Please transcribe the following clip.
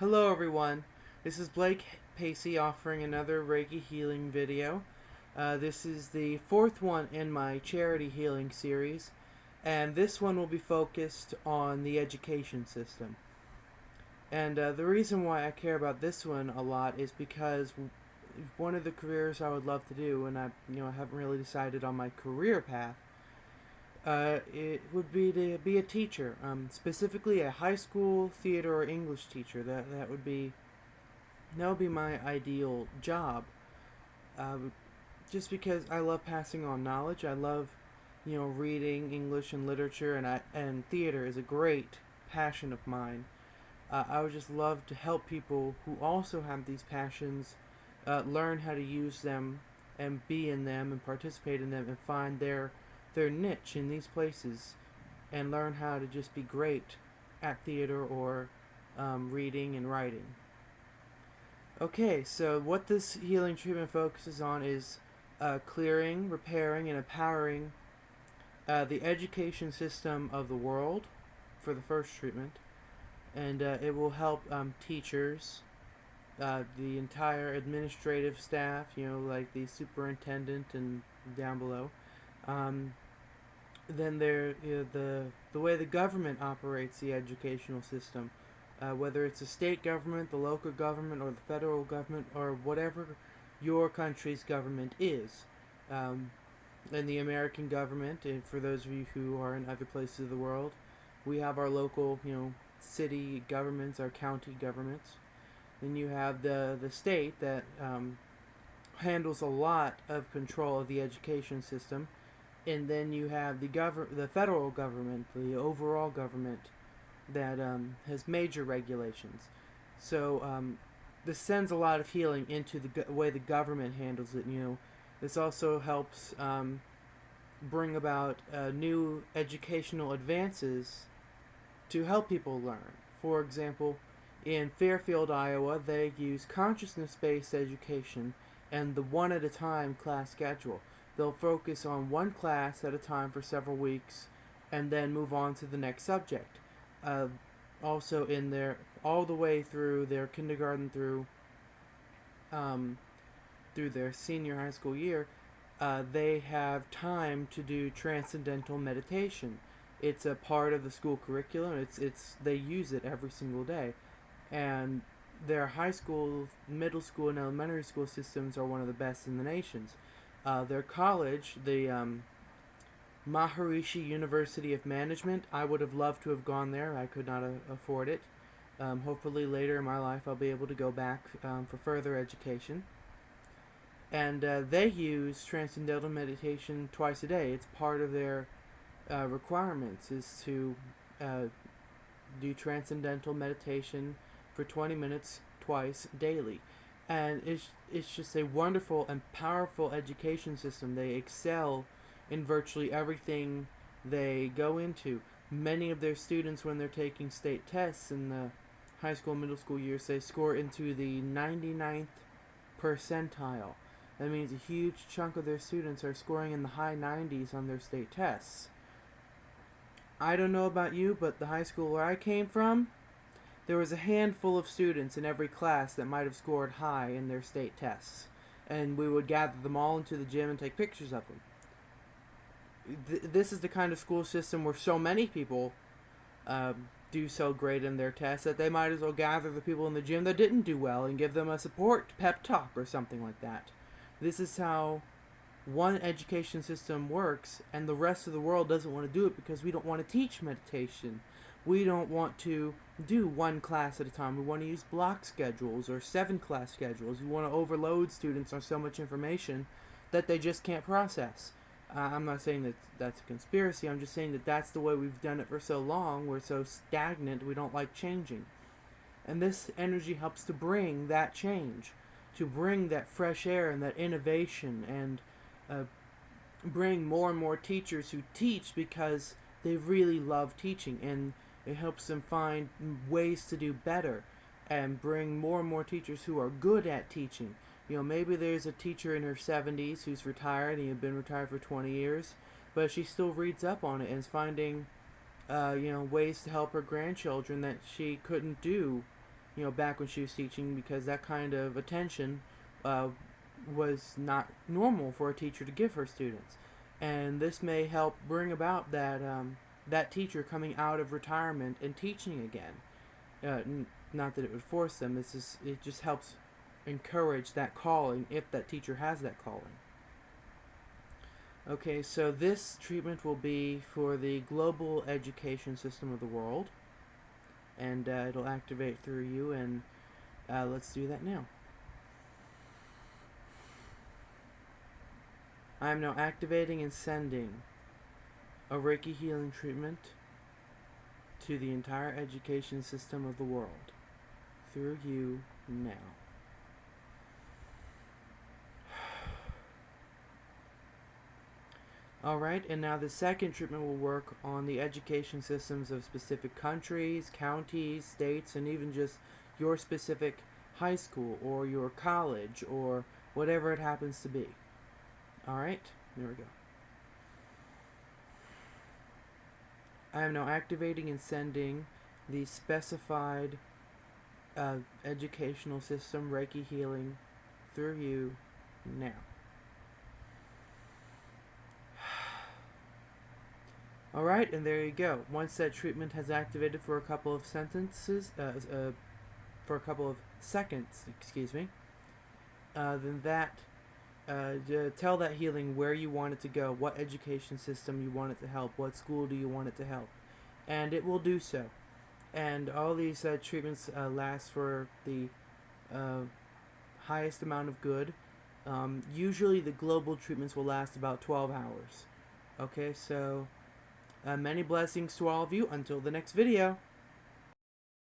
Hello everyone, this is Paysse offering another Reiki healing video. This is the fourth one in my charity healing series, and this one will be focused on the education system. And the reason why I care about this one a lot is because one of the careers I would love to do, and I haven't really decided on my career path, it would be to be a teacher, specifically a high school theater or English teacher. That would be my ideal job. Uh, just because I love passing on knowledge. I love, reading English and literature, and theater is a great passion of mine. I would just love to help people who also have these passions learn how to use them and be in them and participate in them and find their niche in these places and learn how to just be great at theater or reading and writing. Okay, so what this healing treatment focuses on is clearing, repairing, and empowering the education system of the world for the first treatment. And it will help teachers, the entire administrative staff, like the superintendent and down below. Then the way the government operates the educational system, whether it's the state government, the local government, or the federal government, or whatever your country's government is. And the American government, and for those of you who are in other places of the world, we have our local, city governments, our county governments. Then you have the state that handles a lot of control of the education system. And then you have the federal government, the overall government, that has major regulations. So this sends a lot of healing into the way the government handles it. This also helps bring about new educational advances to help people learn. For example, in Fairfield, Iowa, they use consciousness-based education and the one-at-a-time class schedule. They'll focus on one class at a time for several weeks and then move on to the next subject. Also all the way through their kindergarten through their senior high school year, they have time to do transcendental meditation. It's a part of the school curriculum. They use it every single day. And their high school, middle school, and elementary school systems are one of the best in the nations. Their college, the Maharishi University of Management, I would have loved to have gone there. I could not afford it. Hopefully later in my life I'll be able to go back for further education. And they use transcendental meditation twice a day. It's part of their requirements is to do transcendental meditation for 20 minutes twice daily. And it's just a wonderful and powerful education system. They excel in virtually everything they go into. Many of their students, when they're taking state tests in the high school and middle school years, they score into the 99th percentile. That means a huge chunk of their students are scoring in the high 90s on their state tests. I don't know about you, but the high school where I came from, there was a handful of students in every class that might have scored high in their state tests. And we would gather them all into the gym and take pictures of them. This is the kind of school system where so many people do so great in their tests that they might as well gather the people in the gym that didn't do well and give them a support pep talk or something like that. This is how one education system works, and the rest of the world doesn't want to do it because we don't want to teach meditation. We don't want to do one class at a time. We want to use block schedules or 7-class schedules. We want to overload students on so much information that they just can't process. I'm not saying that that's a conspiracy. I'm just saying that that's the way we've done it for so long. We're so stagnant, we don't like changing. And this energy helps to bring that change, to bring that fresh air and that innovation, and bring more and more teachers who teach because they really love teaching, and it helps them find ways to do better and bring more and more teachers who are good at teaching. Maybe there's a teacher in her 70s who's retired and has been retired for 20 years, but she still reads up on it and is finding ways to help her grandchildren that she couldn't do back when she was teaching, because that kind of attention uh, was not normal for a teacher to give her students. And this may help bring about that teacher coming out of retirement and teaching again. Not that it would force them. It just helps encourage that calling if that teacher has that calling. Okay, so this treatment will be for the global education system of the world, and it'll activate through you, and let's do that now. I am now activating and sending a Reiki healing treatment to the entire education system of the world through you now. Alright, and now the second treatment will work on the education systems of specific countries, counties, states, and even just your specific high school or your college or whatever it happens to be. Alright, there we go. I am now activating and sending the specified educational system Reiki healing through you now. Alright, and there you go. Once that treatment has activated for a couple of for a couple of seconds, then tell that healing where you want it to go, what education system you want it to help, what school do you want it to help, and it will do so. And all these treatments last for the highest amount of good. Usually the global treatments will last about 12 hours. Okay, so many blessings to all of you. Until the next video.